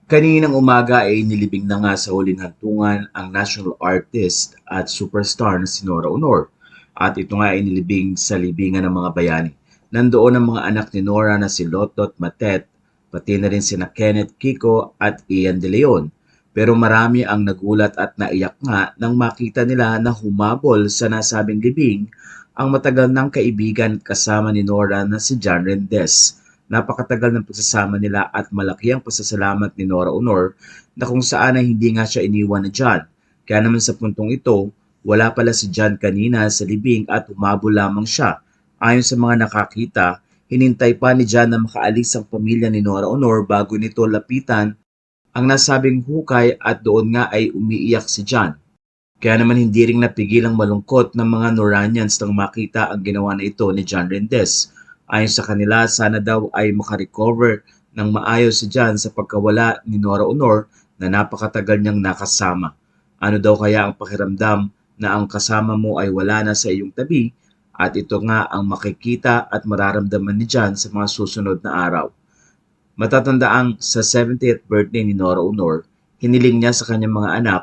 Kaninang umaga ay nilibing na nga sa huling hantungan ang national artist at superstar na si Nora Honor. At ito nga ay nilibing sa libingan ng mga bayani. Nandoon ang mga anak ni Nora na si Lotot Matet, pati na rin sina Kenneth Kiko at Ian De Leon. Pero marami ang nagulat at naiyak nga nang makita nila na humabol sa nasabing libing ang matagal ng kaibigan at kasama ni Nora na si John Rendez. Napakatagal ng pagsasama nila at malaki ang pasasalamat ni Nora Honor na kung saan ay hindi nga siya iniwan ni John. Kaya naman sa puntong ito, wala pala si John kanina sa libing at humabol lamang siya. Ayon sa mga nakakita, hinintay pa ni John na makaalis ang pamilya ni Nora Honor bago nito lapitan ang nasabing hukay at doon nga ay umiiyak si John. Kaya naman hindi ring napigilang malungkot ng mga Noranians nang makita ang ginawa na ito ni John Rendez. Ayon sa kanila, sana daw ay makarecover ng maayos si John sa pagkawala ni Nora Honor na napakatagal niyang nakasama. Ano daw kaya ang pakiramdam na ang kasama mo ay wala na sa iyong tabi at ito nga ang makikita at mararamdaman ni John sa mga susunod na araw. Matatandaang sa 70th birthday ni Nora Honor, hiniling niya sa kanyang mga anak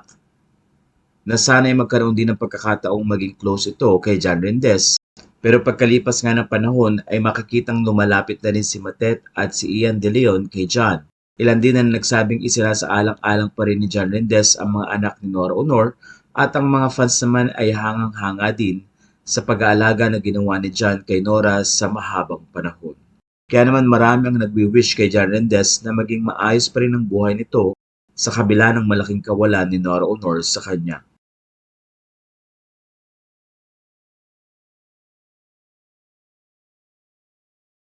na sana'y magkaroon din ng pagkakataong maging close ito kay John Rendez. Pero pagkalipas nga ng panahon ay makikitang lumalapit na rin si Matet at si Ian De Leon kay John. Ilan din ang nagsabing isinasaalang-alang pa rin ni John Rendez ang mga anak ni Nora Honor at ang mga fans naman ay hangang-hanga din sa pag-aalaga na ginawa ni John kay Nora sa mahabang panahon. Kaya naman marami ang nagwi-wish kay John Rendez na maging maayos pa rin ang buhay nito sa kabila ng malaking kawalan ni Nora Honor sa kanya.